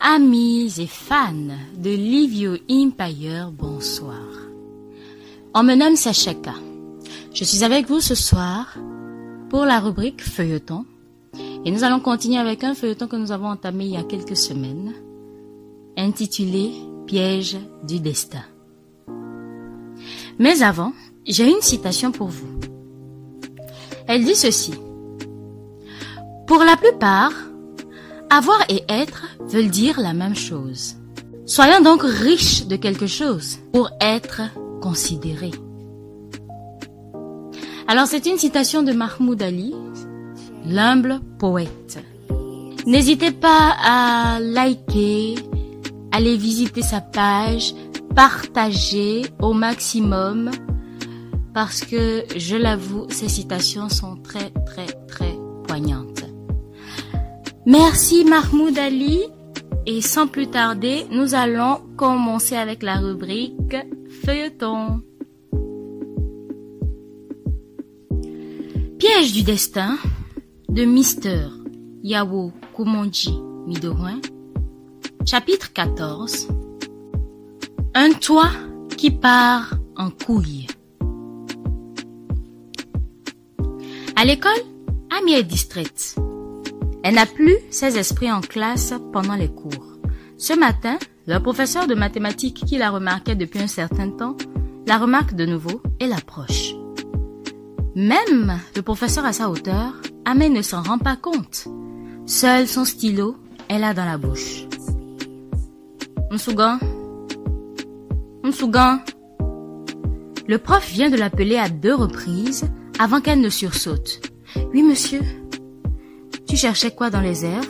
Amis et fans de Livio Empire, bonsoir. On me nomme Sacheka. Je suis avec vous ce soir pour la rubrique feuilleton et nous allons continuer avec un feuilleton que nous avons entamé il y a quelques semaines, intitulé Piège du destin. Mais avant, j'ai une citation pour vous. Elle dit ceci. Pour la plupart, avoir et être veulent dire la même chose. Soyons donc riches de quelque chose pour être considérés. Alors c'est une citation de Mahmoud Ali, l'humble poète. N'hésitez pas à liker, aller visiter sa page, partager au maximum parce que, je l'avoue, ces citations sont très poignantes. Merci Mahmoud Ali et sans plus tarder, nous allons commencer avec la rubrique feuilleton. Piège du destin de Mr. Yao Kumonji Midorouin, chapitre 14. Un toit qui part en couille. À l'école, Ami est distraite. Elle n'a plus ses esprits en classe pendant les cours. Ce matin, le professeur de mathématiques qui la remarquait depuis un certain temps, la remarque de nouveau et l'approche. Même le professeur à sa hauteur, Amé ne s'en rend pas compte. Seul son stylo est là dans la bouche. Msugan. Le prof vient de l'appeler à 2 reprises avant qu'elle ne sursaute. Oui, monsieur. Tu cherchais quoi dans les airs?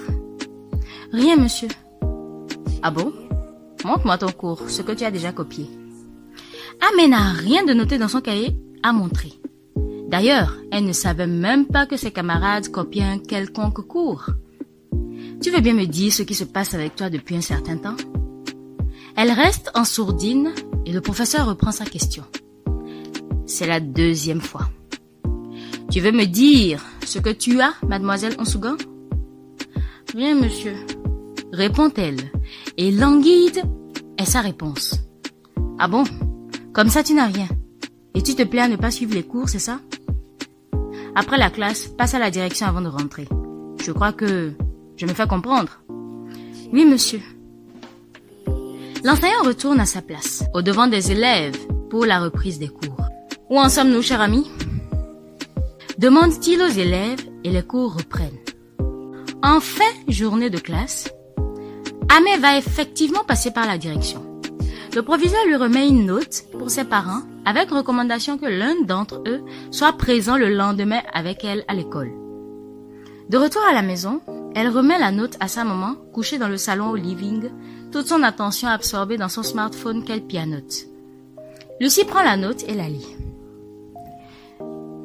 Rien, monsieur. Ah bon? Montre-moi ton cours, ce que tu as déjà copié. Amé n'a rien de noté dans son cahier à montrer. D'ailleurs, elle ne savait même pas que ses camarades copiaient un quelconque cours. Tu veux bien me dire ce qui se passe avec toi depuis un certain temps? Elle reste en sourdine et le professeur reprend sa question. C'est la 2e fois. Tu veux me dire ce que tu as, mademoiselle Onsugan? Rien, monsieur, répond-elle, et languide est sa réponse. Ah bon? Comme ça tu n'as rien. Et tu te plais à ne pas suivre les cours, c'est ça? Après la classe, passe à la direction avant de rentrer. Je crois que je me fais comprendre. Oui, monsieur. L'enseignant retourne à sa place, au devant des élèves, pour la reprise des cours. Où en sommes-nous, cher ami? Demande-t-il aux élèves et les cours reprennent. En fin journée de classe, Amé va effectivement passer par la direction. Le proviseur lui remet une note pour ses parents avec recommandation que l'un d'entre eux soit présent le lendemain avec elle à l'école. De retour à la maison, elle remet la note à sa maman couchée dans le salon au living, toute son attention absorbée dans son smartphone qu'elle pianote. Lucie prend la note et la lit.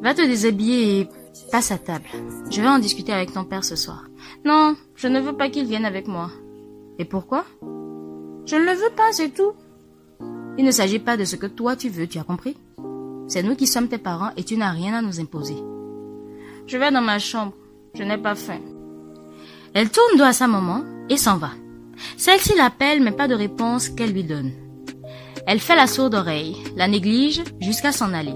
Va te déshabiller et passe à table. Je vais en discuter avec ton père ce soir. Non, je ne veux pas qu'il vienne avec moi. Et pourquoi? Je ne le veux pas, c'est tout. Il ne s'agit pas de ce que toi tu veux, tu as compris? C'est nous qui sommes tes parents et tu n'as rien à nous imposer. Je vais dans ma chambre, je n'ai pas faim. Elle tourne dos à sa maman et s'en va. Celle-ci l'appelle mais pas de réponse qu'elle lui donne. Elle fait la sourde oreille, la néglige jusqu'à s'en aller.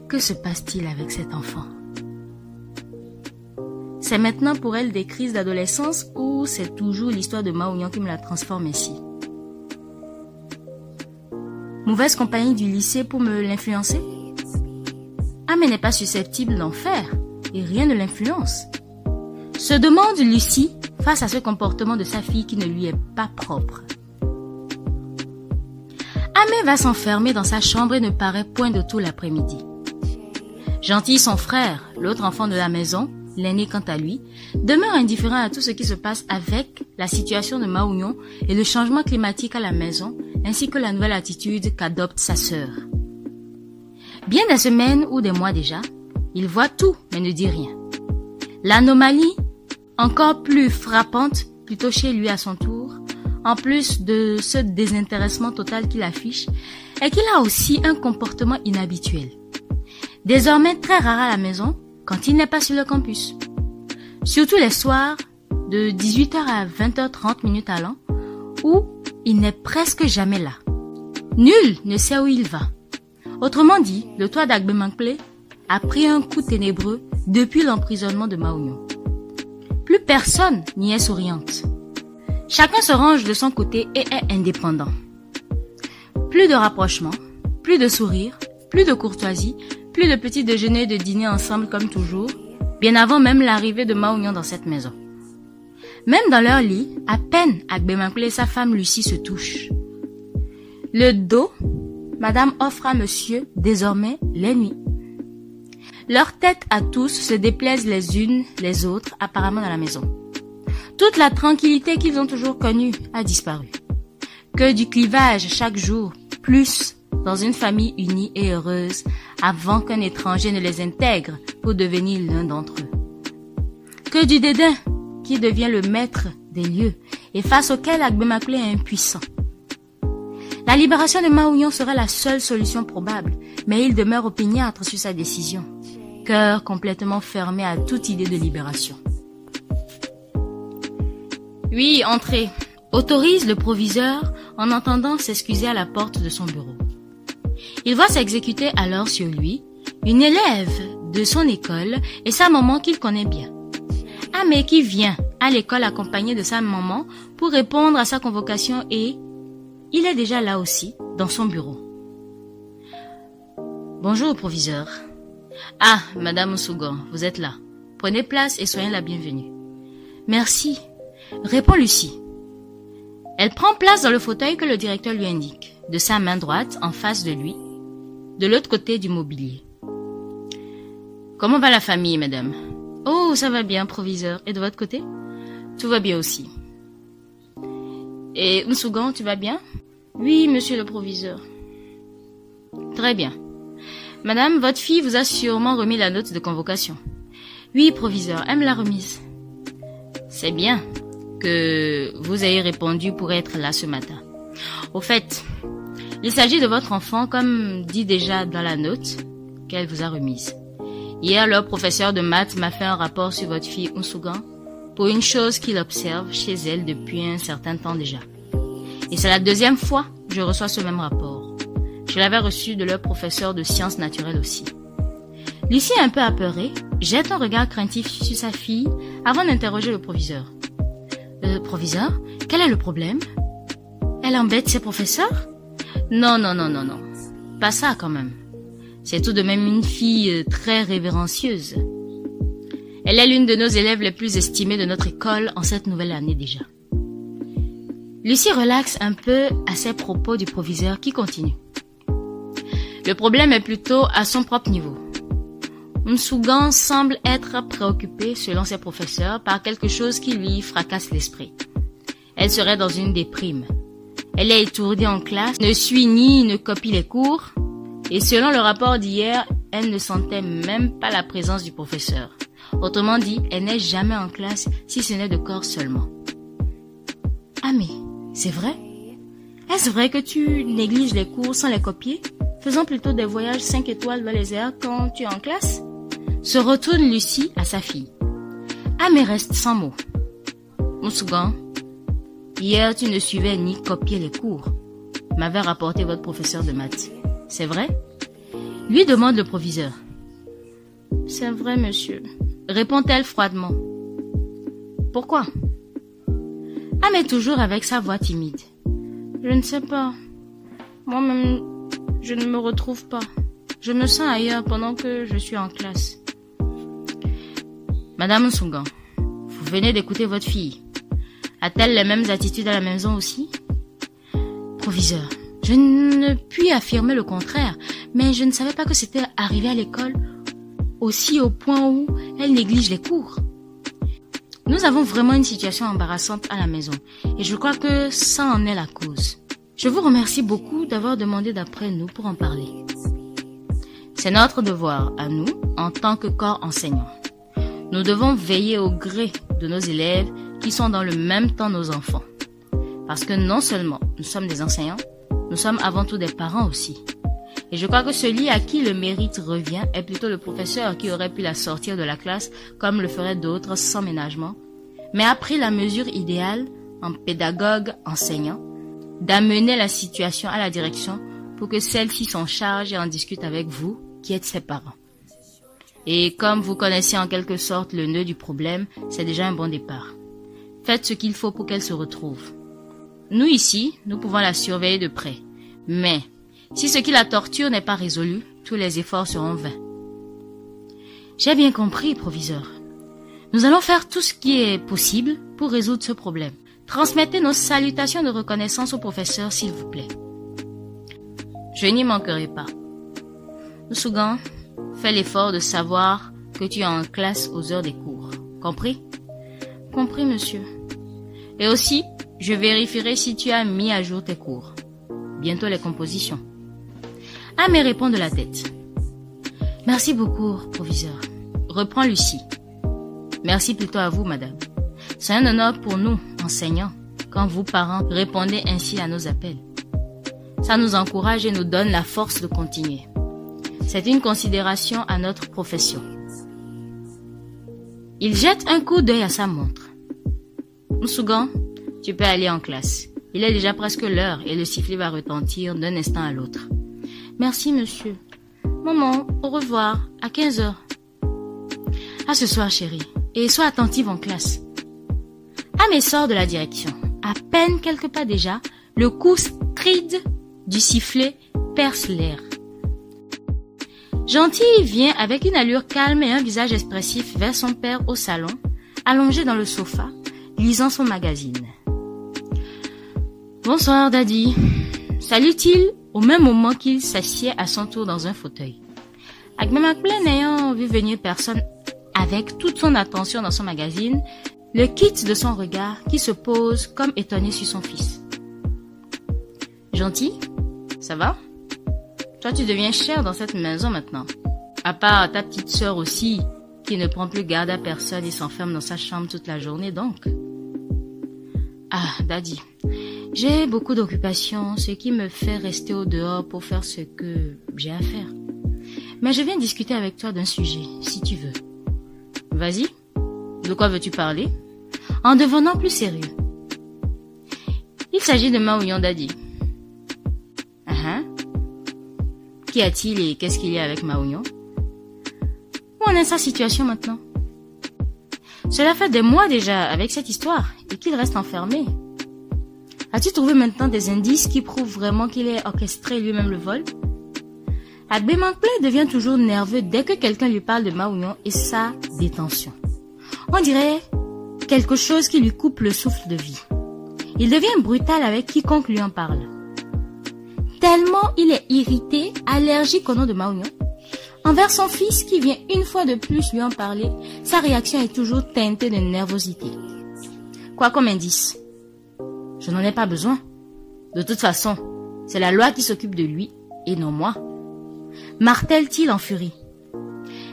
Que se passe-t-il avec cet enfant? C'est maintenant pour elle des crises d'adolescence ou c'est toujours l'histoire de Maounian qui me la transforme ainsi? Mauvaise compagnie du lycée pour me l'influencer? Ah mais n'est pas susceptible d'en faire et rien ne l'influence. Se demande Lucie face à ce comportement de sa fille qui ne lui est pas propre. Amé va s'enfermer dans sa chambre et ne paraît point de tout l'après-midi. Gentil, son frère, l'autre enfant de la maison, l'aîné quant à lui, demeure indifférent à tout ce qui se passe avec la situation de Maounion et le changement climatique à la maison, ainsi que la nouvelle attitude qu'adopte sa sœur. Bien des semaines ou des mois déjà, il voit tout mais ne dit rien. L'anomalie, encore plus frappante, plutôt chez lui à son tour, en plus de ce désintéressement total qu'il affiche, est qu'il a aussi un comportement inhabituel. Désormais très rare à la maison quand il n'est pas sur le campus. Surtout les soirs de 18h à 20h30 allant, où il n'est presque jamais là. Nul ne sait où il va. Autrement dit, le toit d'Agbemankple a pris un coup ténébreux depuis l'emprisonnement de Maounion. Plus personne n'y est souriante. Chacun se range de son côté et est indépendant. Plus de rapprochement, plus de sourires, plus de courtoisie, plus de petits déjeuners et de dîners ensemble comme toujours, bien avant même l'arrivée de Maounion dans cette maison. Même dans leur lit, à peine Agbemankple et sa femme Lucie se touchent. Le dos, Madame offre à Monsieur désormais les nuits. Leurs têtes à tous se déplaisent les unes les autres apparemment dans la maison. Toute la tranquillité qu'ils ont toujours connue a disparu. Que du clivage chaque jour, plus dans une famille unie et heureuse, avant qu'un étranger ne les intègre pour devenir l'un d'entre eux. Que du dédain qui devient le maître des lieux et face auquel Agbemankple est impuissant. La libération de Maounion serait la seule solution probable, mais il demeure opiniâtre sur sa décision, cœur complètement fermé à toute idée de libération. Oui, entrez, autorise le proviseur en entendant s'excuser à la porte de son bureau. Il voit s'exécuter alors sur lui une élève de son école et sa maman qu'il connaît bien. Amé qui vient à l'école accompagné de sa maman pour répondre à sa convocation et il est déjà là aussi, dans son bureau. Bonjour, proviseur. Ah, Madame Sougan, vous êtes là. Prenez place et soyez la bienvenue. Merci, répond Lucie. Elle prend place dans le fauteuil que le directeur lui indique, de sa main droite en face de lui, de l'autre côté du mobilier. Comment va la famille, madame? Oh, ça va bien, proviseur. Et de votre côté? Tout va bien aussi. Et Nsougan, tu vas bien? Oui, monsieur le proviseur. Très bien. Madame, votre fille vous a sûrement remis la note de convocation. Oui, proviseur, elle me l'a remise. C'est bien que vous ayez répondu pour être là ce matin. Au fait, il s'agit de votre enfant, comme dit déjà dans la note qu'elle vous a remise. Hier, leur professeur de maths m'a fait un rapport sur votre fille Nsougan pour une chose qu'il observe chez elle depuis un certain temps déjà. Et c'est la deuxième fois que je reçois ce même rapport. Je l'avais reçu de leur professeur de sciences naturelles aussi. Lucie, un peu apeurée, jette un regard craintif sur sa fille avant d'interroger le proviseur. Proviseur, quel est le problème? Elle embête ses professeurs? Non. Pas ça quand même. C'est tout de même une fille très révérencieuse. Elle est l'une de nos élèves les plus estimées de notre école en cette nouvelle année déjà. Lucie relaxe un peu à ses propos du proviseur qui continue. Le problème est plutôt à son propre niveau. Nsougan semble être préoccupée, selon ses professeurs, par quelque chose qui lui fracasse l'esprit. Elle serait dans une déprime. Elle est étourdie en classe, ne suit ni ne copie les cours, et selon le rapport d'hier, elle ne sentait même pas la présence du professeur. Autrement dit, elle n'est jamais en classe si ce n'est de corps seulement. Ah mais, c'est vrai? Est-ce vrai que tu négliges les cours sans les copier, faisant plutôt des voyages 5 étoiles dans les airs quand tu es en classe? Se retourne Lucie à sa fille. Ah mais reste sans mots. Nsougan, hier tu ne suivais ni copier les cours, m'avait rapporté votre professeur de maths. C'est vrai? Lui demande le proviseur. C'est vrai, monsieur, répond-elle froidement. Pourquoi? Ah mais toujours avec sa voix timide. Je ne sais pas. Moi-même, je ne me retrouve pas. Je me sens ailleurs pendant que je suis en classe. Madame Nsougan, vous venez d'écouter votre fille. A-t-elle les mêmes attitudes à la maison aussi? Proviseur, je ne puis affirmer le contraire, mais je ne savais pas que c'était arrivé à l'école aussi au point où elle néglige les cours. Nous avons vraiment une situation embarrassante à la maison et je crois que ça en est la cause. Je vous remercie beaucoup d'avoir demandé d'après nous pour en parler. C'est notre devoir à nous en tant que corps enseignant. Nous devons veiller au gré de nos élèves qui sont dans le même temps nos enfants. Parce que non seulement nous sommes des enseignants, nous sommes avant tout des parents aussi. Et je crois que celui à qui le mérite revient est plutôt le professeur qui aurait pu la sortir de la classe comme le feraient d'autres sans ménagement, mais a pris la mesure idéale, en pédagogue enseignant, d'amener la situation à la direction pour que celle-ci s'en charge et en discute avec vous, qui êtes ses parents. Et comme vous connaissez en quelque sorte le nœud du problème, c'est déjà un bon départ. Faites ce qu'il faut pour qu'elle se retrouve. Nous ici, nous pouvons la surveiller de près. Mais, si ce qui la torture n'est pas résolu, tous les efforts seront vains. J'ai bien compris, proviseur. Nous allons faire tout ce qui est possible pour résoudre ce problème. Transmettez nos salutations de reconnaissance au professeur, s'il vous plaît. Je n'y manquerai pas. Nsougan, fais l'effort de savoir que tu es en classe aux heures des cours. Compris? Compris, monsieur. Et aussi, je vérifierai si tu as mis à jour tes cours. Bientôt les compositions. Amé répond de la tête. Merci beaucoup, proviseur. Reprends Lucie. Merci plutôt à vous, madame. C'est un honneur pour nous, enseignants, quand vous, parents, répondez ainsi à nos appels. Ça nous encourage et nous donne la force de continuer. C'est une considération à notre profession. Il jette un coup d'œil à sa montre. Nsougan, tu peux aller en classe. Il est déjà presque l'heure et le sifflet va retentir d'un instant à l'autre. Merci, monsieur. Maman, au revoir, à 15 heures. À ce soir, chérie, et sois attentive en classe. Amé sort de la direction. À peine quelques pas déjà, le coup stride du sifflet perce l'air. Gentille vient avec une allure calme et un visage expressif vers son père au salon, allongé dans le sofa, lisant son magazine. Bonsoir, Daddy. Salue-t-il au même moment qu'il s'assied à son tour dans un fauteuil. Agbe McPlain n'ayant vu venir personne avec toute son attention dans son magazine, le quitte de son regard qui se pose comme étonné sur son fils. Gentil, ça va? Toi, tu deviens cher dans cette maison maintenant. À part ta petite sœur aussi, qui ne prend plus garde à personne et s'enferme dans sa chambre toute la journée donc. Ah, Daddy, j'ai beaucoup d'occupations, ce qui me fait rester au dehors pour faire ce que j'ai à faire. Mais je viens discuter avec toi d'un sujet, si tu veux. Vas-y. De quoi veux-tu parler? En devenant plus sérieux. Il s'agit de Maouillon, Daddy. Qu'y a-t-il et qu'est-ce qu'il y a avec Maouillon? Où en est sa situation maintenant? Cela fait des mois déjà avec cette histoire et qu'il reste enfermé. As-tu trouvé maintenant des indices qui prouvent vraiment qu'il ait orchestré lui-même le vol? Agbe McPlain devient toujours nerveux dès que quelqu'un lui parle de Maouillon et sa détention. On dirait quelque chose qui lui coupe le souffle de vie. Il devient brutal avec quiconque lui en parle. Tellement il est irrité, allergique au nom de Maouillon. Envers son fils qui vient une fois de plus lui en parler, sa réaction est toujours teintée de nervosité. Quoi comme indice? Je n'en ai pas besoin. De toute façon, c'est la loi qui s'occupe de lui et non moi. Martèle-t-il en furie.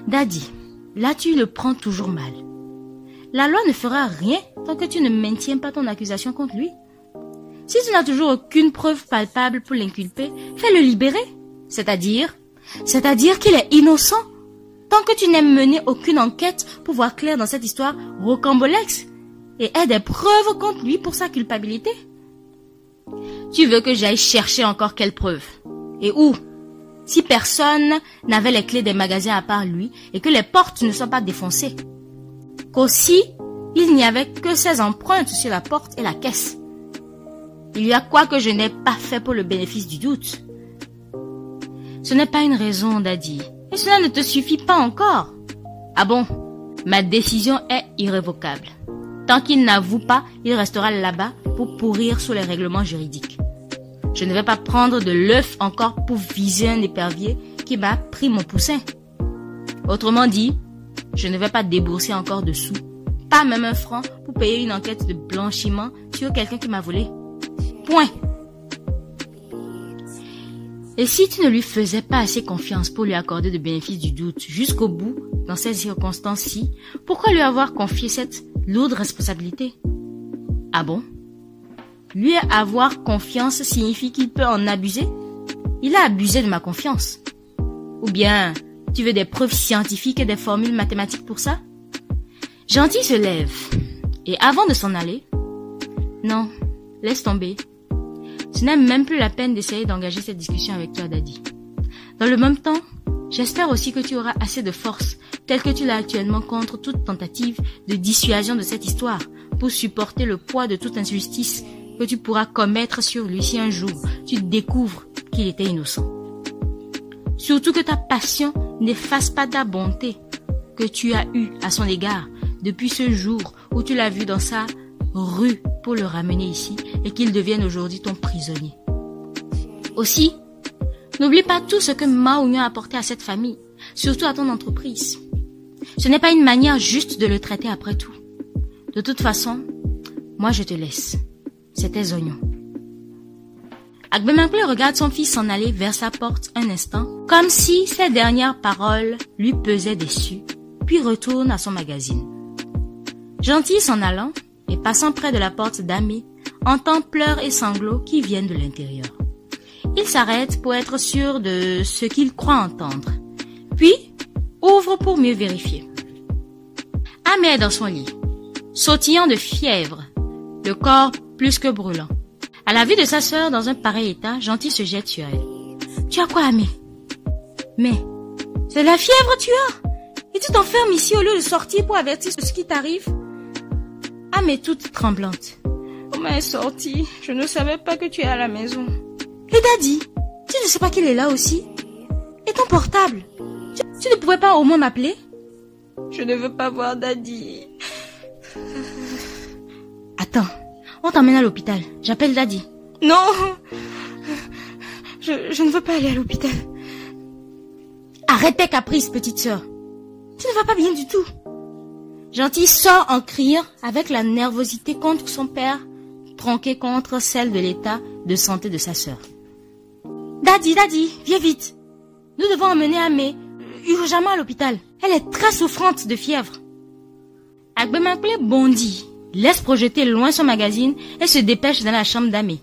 Daddy, là tu le prends toujours mal. La loi ne fera rien tant que tu ne maintiens pas ton accusation contre lui. Si tu n'as toujours aucune preuve palpable pour l'inculper, fais-le libérer. C'est-à-dire qu'il est innocent. Tant que tu n'aies mené aucune enquête pour voir clair dans cette histoire rocambolesque et aie des preuves contre lui pour sa culpabilité. Tu veux que j'aille chercher encore quelles preuves? Et où? Si personne n'avait les clés des magasins à part lui et que les portes ne sont pas défoncées. Qu'aussi, il n'y avait que ses empreintes sur la porte et la caisse. Il y a quoi que je n'ai pas fait pour le bénéfice du doute? Ce n'est pas une raison, Daddy. Et cela ne te suffit pas encore. Ah bon? Ma décision est irrévocable. Tant qu'il n'avoue pas, il restera là-bas pour pourrir sous les règlements juridiques. Je ne vais pas prendre de l'œuf encore pour viser un épervier qui m'a pris mon poussin. Autrement dit, je ne vais pas débourser encore de sous, pas même un franc, pour payer une enquête de blanchiment sur quelqu'un qui m'a volé. Point. Et si tu ne lui faisais pas assez confiance pour lui accorder le bénéfice du doute jusqu'au bout, dans ces circonstances-ci, pourquoi lui avoir confié cette lourde responsabilité? Ah bon? Lui avoir confiance signifie qu'il peut en abuser? Il a abusé de ma confiance. Ou bien, tu veux des preuves scientifiques et des formules mathématiques pour ça? Gentil se lève. Et avant de s'en aller, non, laisse tomber. Ce n'est même plus la peine d'essayer d'engager cette discussion avec toi, Daddy. Dans le même temps, j'espère aussi que tu auras assez de force, telle que tu l'as actuellement, contre toute tentative de dissuasion de cette histoire, pour supporter le poids de toute injustice que tu pourras commettre sur lui si un jour tu découvres qu'il était innocent. Surtout que ta passion n'efface pas ta bonté que tu as eue à son égard depuis ce jour où tu l'as vu dans sa rue pour le ramener ici et qu'il devienne aujourd'hui ton prisonnier. Aussi, n'oublie pas tout ce que Mao Nian a apporté à cette famille, surtout à ton entreprise. Ce n'est pas une manière juste de le traiter après tout. De toute façon, moi je te laisse. C'est tes oignons. Agbemakple regarde son fils s'en aller vers sa porte un instant, comme si ces dernières paroles lui pesaient dessus, puis retourne à son magazine. Gentil s'en allant et passant près de la porte d'Amé, entend pleurs et sanglots qui viennent de l'intérieur. Il s'arrête pour être sûr de ce qu'il croit entendre, puis ouvre pour mieux vérifier. Amé est dans son lit, sautillant de fièvre, le corps plus que brûlant. À la vue de sa sœur dans un pareil état, Gentil se jette sur elle. « Tu as quoi, Amé? »« Mais, c'est la fièvre tu as? Et tu t'enfermes ici au lieu de sortir pour avertir de ce qui t'arrive? » Amé toute tremblante. « On est sortie, je ne savais pas que tu es à la maison. »« Et Daddy, tu ne sais pas qu'il est là aussi? Et ton portable? Tu ne pouvais pas au moins m'appeler? »« Je ne veux pas voir Daddy. » Attends. On t'emmène à l'hôpital. J'appelle Daddy. Non, je ne veux pas aller à l'hôpital. Arrête tes caprices, petite sœur. Tu ne vas pas bien du tout. Gentil sort en criant avec la nervosité contre son père, tronquée contre celle de l'état de santé de sa sœur. Daddy, viens vite. Nous devons emmener Amé urgemment à l'hôpital. Elle est très souffrante de fièvre. Agbemakple bondit, laisse projeter loin son magazine et se dépêche dans la chambre d'Amé.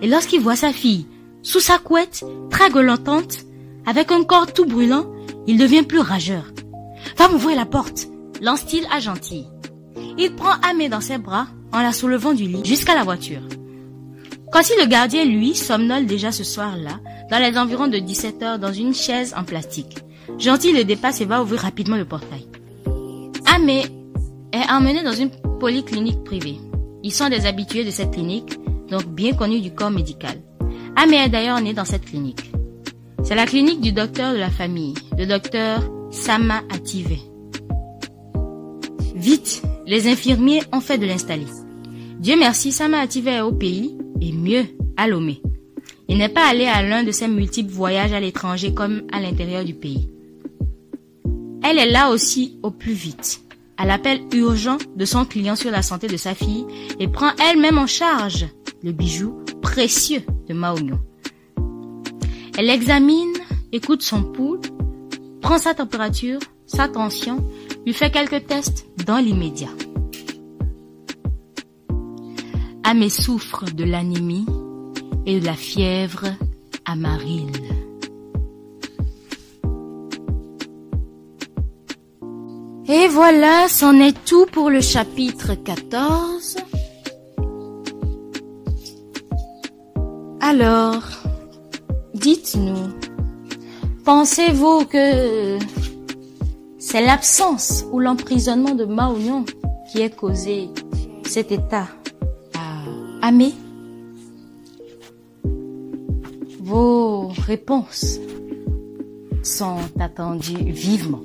Et lorsqu'il voit sa fille, sous sa couette, très gueulantante, avec un corps tout brûlant, il devient plus rageur. « Va m'ouvrir la porte !» lance-t-il à Gentil. Il prend Amé dans ses bras en la soulevant du lit jusqu'à la voiture. Quand si le gardien, lui, somnole déjà ce soir-là, dans les environs de 17 heures, dans une chaise en plastique, Gentil le dépasse et va ouvrir rapidement le portail. Amé est emmené dans une polyclinique privée. Ils sont des habitués de cette clinique, donc bien connus du corps médical. Amé est d'ailleurs né dans cette clinique. C'est la clinique du docteur de la famille, le docteur Sama Ative. Vite, les infirmiers ont fait de l'installer. Dieu merci, Sama Ative est au pays, et mieux, à Lomé. Il n'est pas allé à l'un de ses multiples voyages à l'étranger comme à l'intérieur du pays. Elle est là aussi au plus vite, à l'appel urgent de son client sur la santé de sa fille et prend elle-même en charge le bijou précieux de Mao Nian. Elle examine, écoute son pouls, prend sa température, sa tension, lui fait quelques tests dans l'immédiat. Amé souffre de l'anémie et de la fièvre amarile. Et voilà, c'en est tout pour le chapitre 14. Alors, dites-nous, pensez-vous que c'est l'absence ou l'emprisonnement de Mao Nian qui a causé cet état à Amé? Vos réponses sont attendues vivement.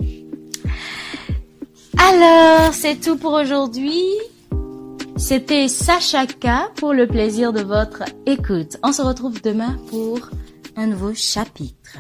Alors, c'est tout pour aujourd'hui. C'était Sacha K pour le plaisir de votre écoute. On se retrouve demain pour un nouveau chapitre.